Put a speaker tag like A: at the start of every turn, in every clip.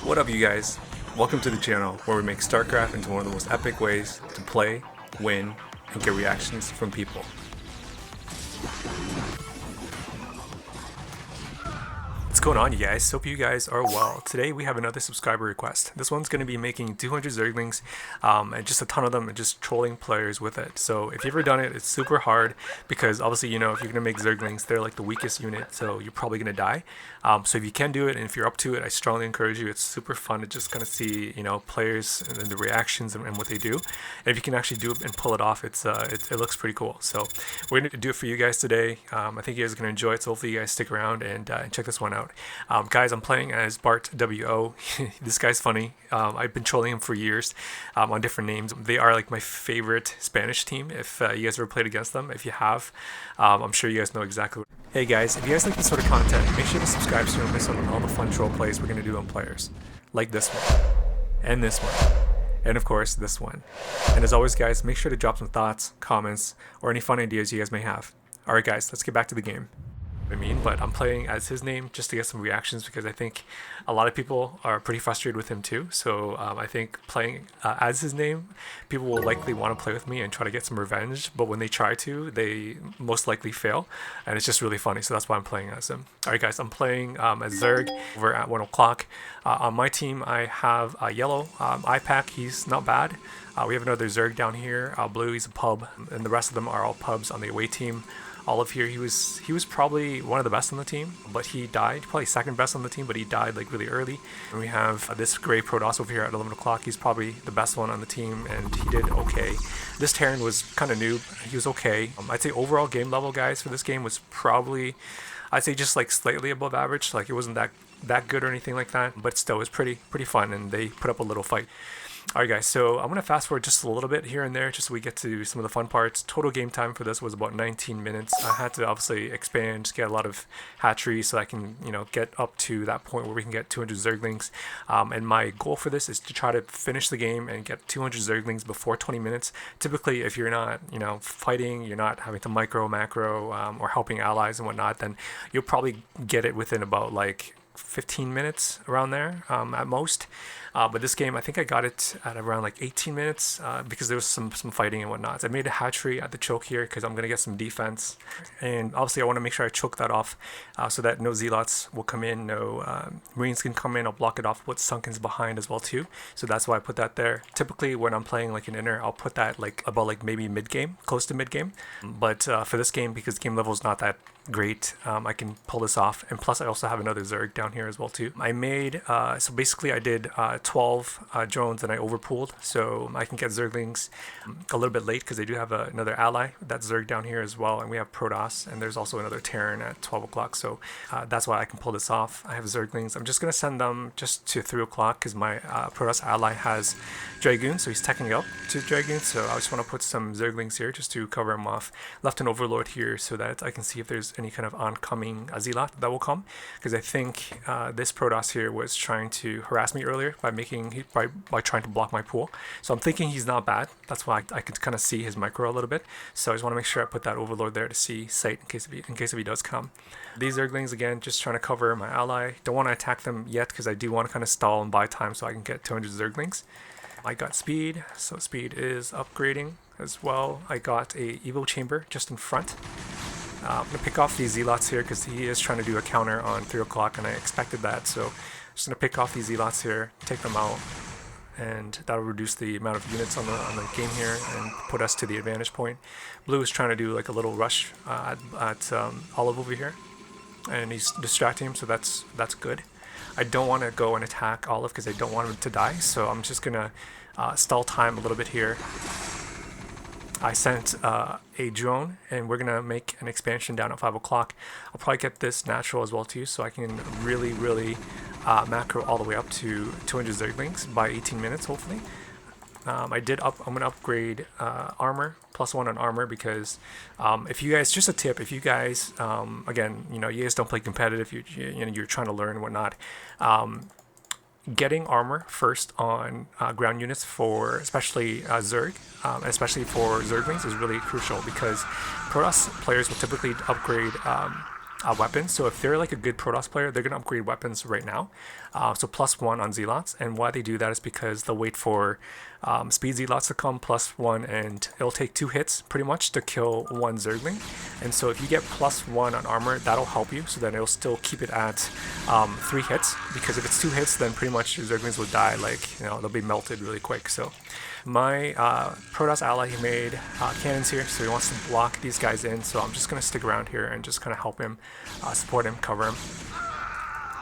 A: What up, you guys? Welcome to the channel where we make StarCraft into one of the most epic ways to play, win, and get reactions from people. What's going on, you guys? Hope you guys are well. Today we have another subscriber request. This one's going to be making 200 Zerglings and just a ton of them and just trolling players with it. So if you've ever done it, it's super hard because obviously, you know, if you're going to make Zerglings, they're like the weakest unit, so you're probably going to die. So if you can do it and if you're up to it, I strongly encourage you. It's super fun to just kind of see, you know, players and the reactions and what they do. And if you can actually do it and pull it off, it looks pretty cool. So we're going to do it for you guys today. I think you guys are going to enjoy it, so hopefully you guys stick around and check this one out. Guys, I'm playing as Bart WO. This guy's funny. I've been trolling him for years on different names. They are like my favorite Spanish team. If you guys ever played against them, if you have, I'm sure you guys know exactly. Hey guys, if you guys like this sort of content, make sure to subscribe so you don't miss out on all the fun troll plays we're going to do on players. Like this one, and this one, and of course this one. And as always guys, make sure to drop some thoughts, comments, or any fun ideas you guys may have. Alright guys, let's get back to the game. But I'm playing as his name just to get some reactions because I think a lot of people are pretty frustrated with him too. So I think playing as his name, people will likely want to play with me and try to get some revenge, but when they try to, they most likely fail, and it's just really funny. So that's why I'm playing as him. Alright guys, I'm playing as Zerg over at 1 o'clock. On my team I have yellow, iPack, he's not bad. We have another Zerg down here, blue, he's a pub, and the rest of them are all pubs on the away team. Olive here, he was probably one of the best on the team, but he died, probably second best on the team, but he died like really early. And we have this gray Protoss over here at 11 o'clock. He's probably the best one on the team, and he did okay. This Terran was kind of noob. He was okay. I'd say overall game level, guys, for this game was probably, I'd say just like slightly above average. Like it wasn't that good or anything like that, but still it was pretty fun, and they put up a little fight. Alright guys, so I'm going to fast forward just a little bit here and there just so we get to some of the fun parts. Total game time for this was about 19 minutes. I had to obviously expand, just get a lot of hatcheries so I can, you know, get up to that point where we can get 200 Zerglings. And my goal for this is to try to finish the game and get 200 Zerglings before 20 minutes. Typically, if you're not, you know, fighting, you're not having to macro, or helping allies and whatnot, then you'll probably get it within about like 15 minutes around there at most. But this game, I think I got it at around like 18 minutes because there was some fighting and whatnot. So I made a hatchery at the choke here because I'm going to get some defense. And obviously I want to make sure I choke that off so that no zealots will come in, no marines can come in. I'll block it off with sunkens behind as well too. So that's why I put that there. Typically when I'm playing like an inner, I'll put that like about like maybe mid-game, close to mid-game. But for this game, because game level is not that great, I can pull this off. And plus I also have another Zerg down here as well too. I made, so basically I did 12 drones and I overpooled, so I can get Zerglings a little bit late because they do have another ally, that's Zerg down here as well, and we have Protoss, and there's also another Terran at 12 o'clock, so that's why I can pull this off. I have Zerglings. I'm just going to send them just to 3 o'clock because my Protoss ally has Dragoon, so he's teching up to Dragoon, so I just want to put some Zerglings here just to cover him off. Left an Overlord here so that I can see if there's any kind of oncoming Zealot that will come, because I think this Protoss here was trying to harass me earlier by trying to block my pool. So I'm thinking he's not bad. That's why I could kind of see his micro a little bit. So I just want to make sure I put that Overlord there to see sight in case if he does come. These Zerglings again, just trying to cover my ally. Don't want to attack them yet because I do want to kind of stall and buy time so I can get 200 Zerglings. I got speed, so speed is upgrading as well. I got a Evo chamber just in front. I'm going to pick off these Zealots here because he is trying to do a counter on 3 o'clock and I expected that, so I'm just going to pick off these Zealots here, take them out, and that'll reduce the amount of units on the game here and put us to the advantage point. Blue is trying to do like a little rush at Olive over here, and he's distracting him, so that's good. I don't want to go and attack Olive because I don't want him to die, so I'm just going to stall time a little bit here. I sent a drone, and we're going to make an expansion down at 5 o'clock. I'll probably get this natural as well too, so I can really macro all the way up to 200 Zerglings by 18 minutes, hopefully. I'm going to upgrade armor, +1 on armor, because if you guys, just a tip, if you guys, again, you know, you guys don't play competitive, you're trying to learn and whatnot, getting armor first on ground units for especially Zerg, especially for Zerglings, is really crucial because Protoss players will typically upgrade weapons. So if they're like a good Protoss player, they're gonna upgrade weapons right now. So +1 on Zealots, and why they do that is because they'll wait for speed Zealots to come +1, and it'll take 2 hits pretty much to kill 1 Zergling. And so if you get +1 on armor, that'll help you, so then it'll still keep it at 3 hits, because if it's 2 hits, then pretty much your Zerglings will die, like, you know, they'll be melted really quick. So my Protoss ally, he made cannons here, so he wants to block these guys in, so I'm just going to stick around here and just kind of help him, support him, cover him.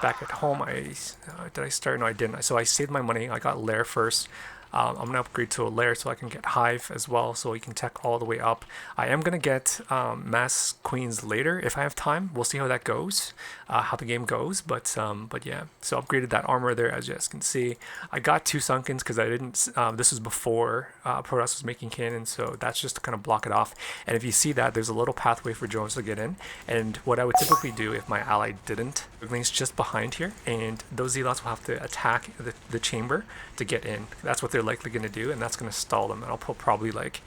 A: Back at home, did I start? No, I didn't. So I saved my money. I got Lair first. I'm going to upgrade to a Lair so I can get Hive as well, so we can tech all the way up. I am going to get Mass Queens later if I have time. We'll see how that goes, how the game goes, but yeah. So upgraded that armor there, as you guys can see. I got 2 Sunkens because I didn't, this was before Protoss was making cannons, so that's just to kind of block it off. And if you see that, there's a little pathway for drones to get in, and what I would typically do if my ally didn't, Zerglings just behind here, and those Zealots will have to attack the chamber to get in. That's what they're likely going to do, and that's going to stall them. And I'll put probably like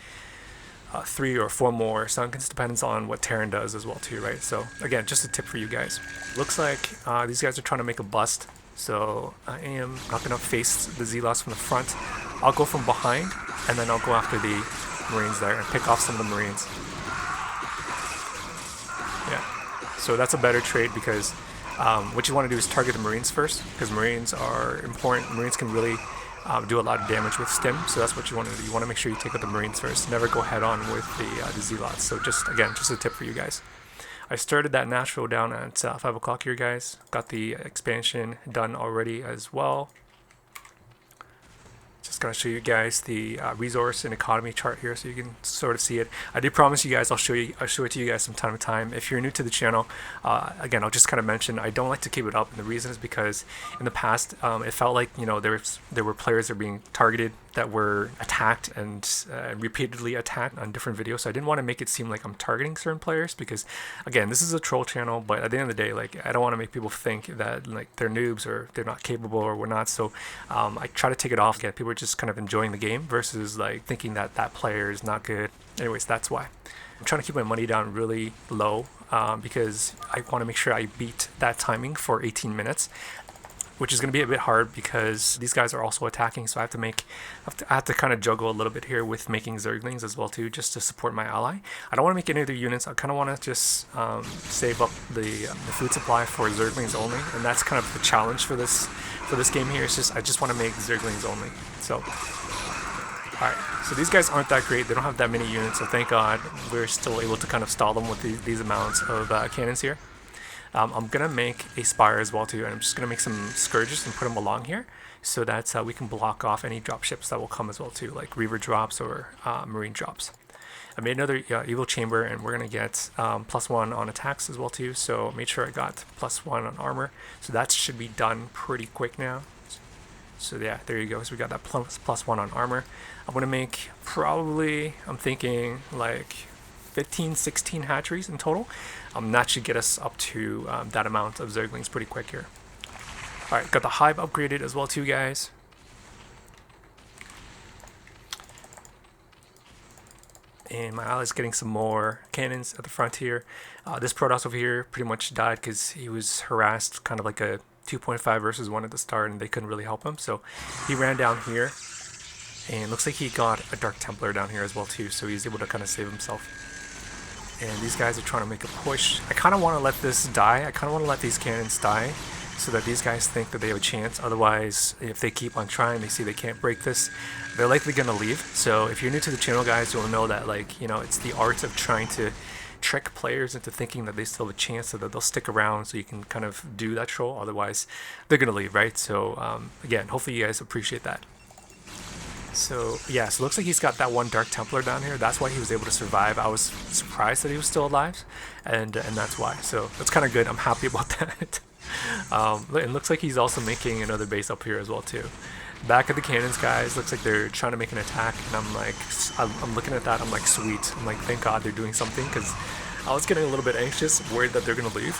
A: 3 or 4 more Sunkens, depends on what Terran does as well too, right? So again, just a tip for you guys. Looks like these guys are trying to make a bust, so I am not going to face the Zealots from the front. I'll go from behind, and then I'll go after the Marines there and pick off some of the Marines. Yeah, so that's a better trade, because what you want to do is target the Marines first, because Marines are important. Marines can really do a lot of damage with stim, so that's what you want to do. You want to make sure you take out the Marines first. Never go head on with the Zealots. So just a tip for you guys. I started that Nashville down at 5 o'clock here, guys. Got the expansion done already as well. Just gonna show you guys the resource and economy chart here, so you can sort of see it. I do promise you guys I'll show it to you guys from time to time. If you're new to the channel, again, I'll just kind of mention I don't like to keep it up, and the reason is because in the past it felt like, you know, there were players that were being targeted, that were attacked and repeatedly attacked on different videos. So I didn't want to make it seem like I'm targeting certain players, because again, this is a troll channel, but at the end of the day, like, I don't want to make people think that like they're noobs or they're not capable or we're not. So I try to take it off. Again, people are just kind of enjoying the game versus like thinking that that player is not good. Anyways, that's why I'm trying to keep my money down really low, because I want to make sure I beat that timing for 18 minutes, which is going to be a bit hard because these guys are also attacking, so I have to kind of juggle a little bit here with making Zerglings as well too, just to support my ally. I don't want to make any other units. I kind of want to just save up the food supply for Zerglings only, and that's kind of the challenge for this game here. It's just I just want to make Zerglings only. So alright, so these guys aren't that great. They don't have that many units, so thank God we're still able to kind of stall them with these amounts of cannons here. I'm going to make a Spire as well too, and I'm just going to make some Scourges and put them along here, so that we can block off any dropships that will come as well too, like Reaver drops or Marine drops. I made another Evil Chamber, and we're going to get +1 on attacks as well too, so made sure I got +1 on armor, so that should be done pretty quick now. So yeah, there you go. So we got that +1 on armor. I'm going to make probably, I'm thinking like 15, 16 hatcheries in total. That should get us up to that amount of Zerglings pretty quick here. Alright, got the Hive upgraded as well too, guys. And my ally's getting some more cannons at the front here. This Protoss over here pretty much died because he was harassed, kind of like a 2.5 versus 1 at the start, and they couldn't really help him. So he ran down here, and looks like he got a Dark Templar down here as well too, so he's able to kind of save himself. And these guys are trying to make a push. I kind of want to let this die. I kind of want to let these cannons die so that these guys think that they have a chance. Otherwise, if they keep on trying, they see they can't break this, they're likely going to leave. So if you're new to the channel, guys, you'll know that, like, you know, it's the art of trying to trick players into thinking that they still have a chance, so that they'll stick around so you can kind of do that troll. Otherwise, they're going to leave, right? So again, hopefully you guys appreciate that. So yeah, so it looks like he's got that one Dark Templar down here. That's why he was able to survive. I was surprised that he was still alive, and that's why. So that's kind of good. I'm happy about that. It looks like he's also making another base up here as well too. Back at the cannons, guys. Looks like they're trying to make an attack, and I'm like, I'm looking at that. I'm like, sweet. I'm like, thank God they're doing something, because I was getting a little bit anxious, worried that they're gonna leave.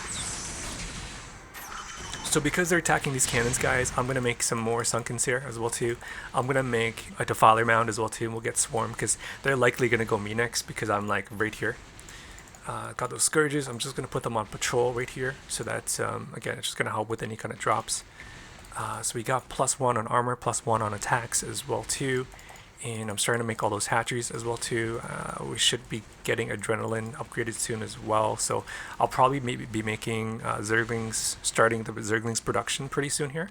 A: So because they're attacking these cannons, guys, I'm going to make some more Sunkens here as well too. I'm going to make a Defiler Mound as well too, and we'll get Swarm, because they're likely going to go me next, because I'm like right here. Got those scourges. I'm just going to put them on patrol right here, so that again, it's just going to help with any kind of drops. So we got +1 on armor, +1 on attacks as well too, and I'm starting to make all those hatcheries as well too. We should be getting adrenaline upgraded soon as well, so I'll probably maybe be making Zerglings, starting the Zerglings production pretty soon here.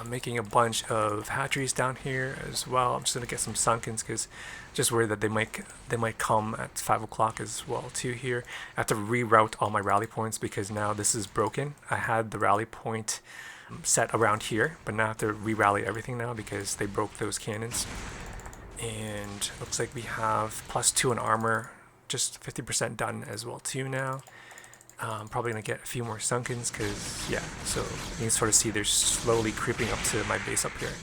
A: Making a bunch of hatcheries down here as well. I'm just gonna get some sunkens because just worried that they might come at 5 o'clock as well too here. I have to reroute all my rally points because now this is broken. I had the rally point set around here, but now I have to re-rally everything now because they broke those cannons. And looks like we have +2 in armor, just 50% done as well too now. Probably gonna get a few more sunkens because yeah, so you can sort of see they're slowly creeping up to my base up here.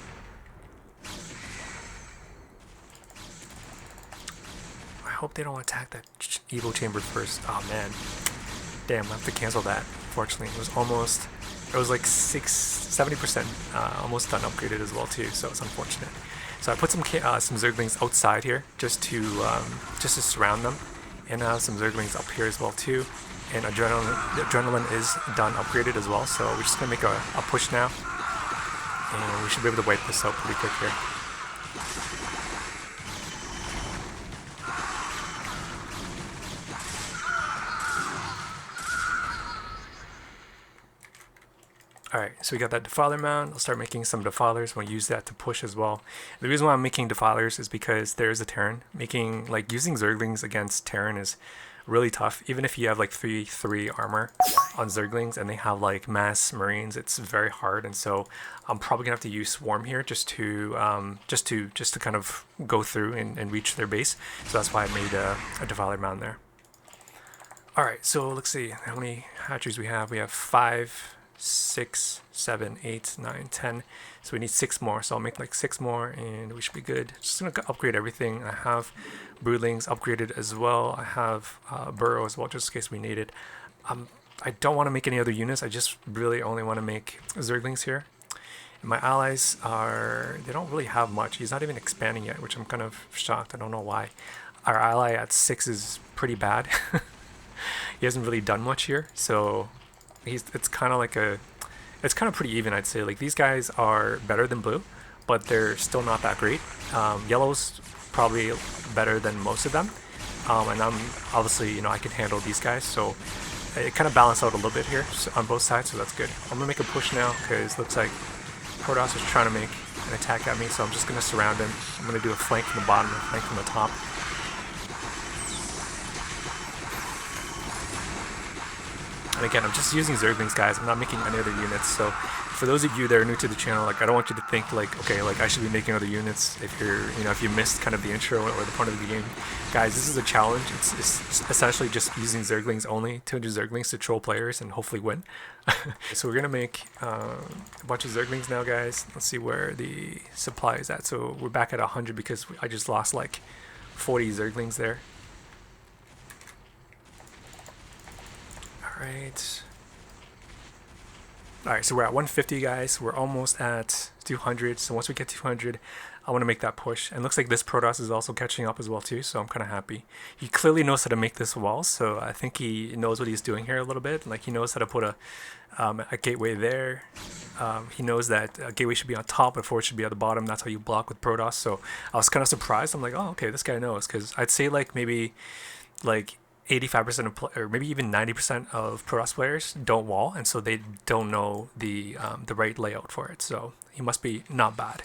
A: I hope they don't attack that Evo chamber first. Oh man, damn, I have to cancel that. Fortunately, it was like 70% almost done upgraded as well too, so it's unfortunate. So I put some Zerglings outside here just to surround them, and I have some Zerglings up here as well too. And adrenaline is done upgraded as well, so we're just gonna make a push now, and we should be able to wipe this out pretty quick here. Alright, so we got that defiler mound. I'll start making some defilers. We'll use that to push as well. The reason why I'm making defilers is because there's a Terran. Using Zerglings against Terran is really tough. Even if you have like 3 armor on Zerglings and they have like mass Marines, it's very hard. And so I'm probably gonna have to use Swarm here just to kind of go through and reach their base. So that's why I made a defiler mound there. Alright, so let's see how many hatcheries we have. We have 5, 6, 7, 8, 9, 10. So we need 6 more. So I'll make like 6 more and we should be good. Just gonna upgrade everything. I have broodlings upgraded as well. I have burrow as well, just in case we need it. I don't want to make any other units. I just really only want to make Zerglings here. And my allies they don't really have much. He's not even expanding yet, which I'm kind of shocked. I don't know why. Our ally at 6 is pretty bad. He hasn't really done much here, so it's kind of pretty even, I'd say. Like, these guys are better than blue, but they're still not that great. Yellow's probably better than most of them, and I'm obviously, I can handle these guys, so it kind of balanced out a little bit here on both sides, so that's good. I'm gonna make a push now because it looks like Protoss is trying to make an attack at me, so I'm just gonna surround him. I'm gonna do a flank from the bottom and a flank from the top. And again, I'm just using Zerglings, guys. I'm not making any other units. So for those of you that are new to the channel, like, I don't want you to think like, okay, like I should be making other units if if you missed kind of the intro or the point of the game. Guys, this is a challenge. It's essentially just using Zerglings only, 200 Zerglings to troll players and hopefully win. So we're gonna make a bunch of Zerglings now, guys. Let's see where the supply is at. So we're back at 100 because I just lost like 40 Zerglings there. Alright, so we're at 150, guys. We're almost at 200. So once we get 200, I want to make that push. And it looks like this Protoss is also catching up as well too, so I'm kind of happy. He clearly knows how to make this wall, so I think he knows what he's doing here a little bit. Like, he knows how to put a gateway there. He knows that a gateway should be on top before it should be at the bottom. That's how you block with Protoss. So I was kind of surprised. I'm like, oh, okay, this guy knows, because I'd say like maybe like 85% of or maybe even 90% of Protoss players don't wall, and so they don't know the right layout for it. So he must be not bad.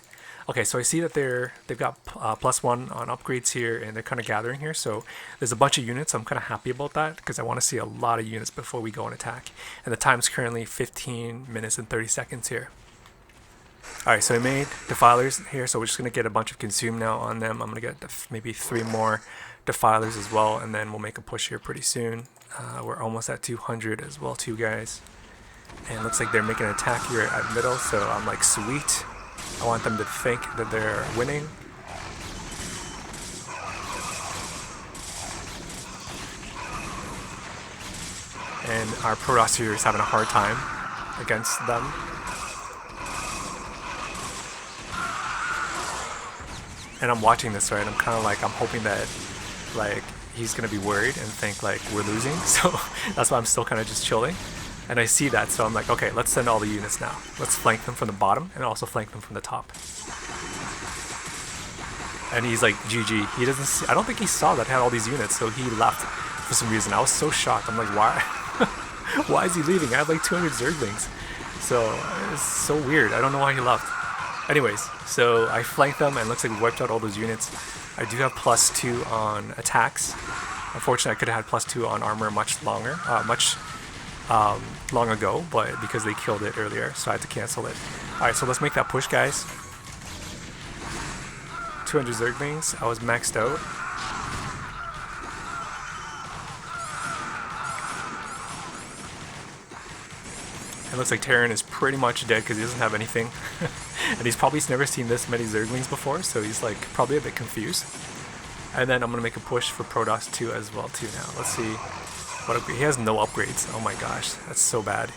A: Okay, so I see that they've got +1 on upgrades here, and they're kind of gathering here. So there's a bunch of units. I'm kind of happy about that because I want to see a lot of units before we go and attack. And the time's currently 15 minutes and 30 seconds here. Alright, so I made defilers here, so we're just going to get a bunch of consume now on them. I'm going to get maybe 3 more defilers as well, and then we'll make a push here pretty soon. We're almost at 200 as well too, guys. And it looks like they're making an attack here at middle, so I'm like, sweet. I want them to think that they're winning. And our Protoss here is having a hard time against them. And I'm watching this, right? I'm kind of like, I'm hoping that like he's gonna be worried and think like we're losing. So that's why I'm still kind of just chilling. And I see that, so I'm like, okay, let's send all the units now. Let's flank them from the bottom and also flank them from the top. And he's like, GG. He doesn't see, I don't think he saw that I had all these units, so he left for some reason. I was so shocked. I'm like, why? Why is he leaving? I have like 200 Zerglings. So it's so weird. I don't know why he left. Anyways, so I flanked them and it looks like we wiped out all those units. I do have +2 on attacks. Unfortunately, I could have had +2 on armor much long ago, but because they killed it earlier, so I had to cancel it. Alright, so let's make that push, guys. 200 Zerglings. I was maxed out. It looks like Terran is pretty much dead because he doesn't have anything. And he's probably never seen this many Zerglings before, so he's like probably a bit confused. And then I'm going to make a push for Protoss 2 as well too now. Let's see what upgrade. He has no upgrades. Oh my gosh, that's so bad.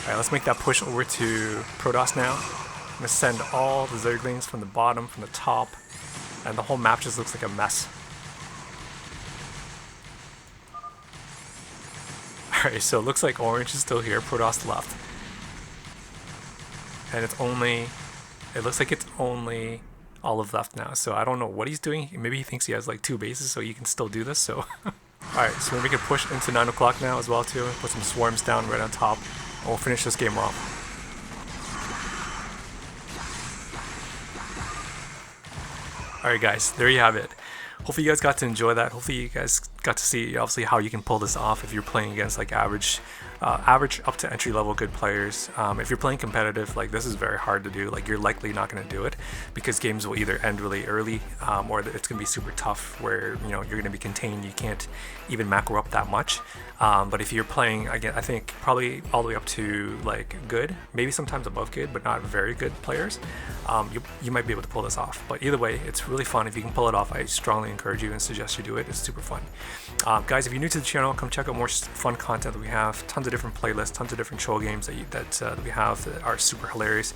A: Alright, let's make that push over to Protoss now. I'm going to send all the Zerglings from the bottom, from the top, and the whole map just looks like a mess. Alright, so it looks like orange is still here, Protoss left. And it looks like it's only olive left now, so I don't know what he's doing. Maybe he thinks he has like 2 bases, so he can still do this, so... Alright, so we can push into 9 o'clock now as well too, put some swarms down right on top, and we'll finish this game off. Alright guys, there you have it. Hopefully you guys got to enjoy that. Hopefully you guys got to see obviously how you can pull this off if you're playing against like average up to entry level good players. If you're playing competitive, like this is very hard to do. Like you're likely not going to do it because games will either end really early or it's going to be super tough where you're going to be contained. You can't even macro up that much. But if you're playing, again, I think probably all the way up to like good, maybe sometimes above good, but not very good players, you might be able to pull this off. But either way, it's really fun. If you can pull it off, I strongly encourage you and suggest you do it. It's super fun. Guys, if you're new to the channel, come check out more fun content that we have. Tons of different playlists, tons of different troll games that we have that are super hilarious.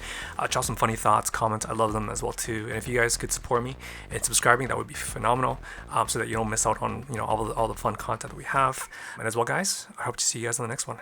A: Drop some funny thoughts, comments. I love them as well too. And if you guys could support me in subscribing, that would be phenomenal, so that you don't miss out on all the fun content that we have. And as well, guys, I hope to see you guys on the next one.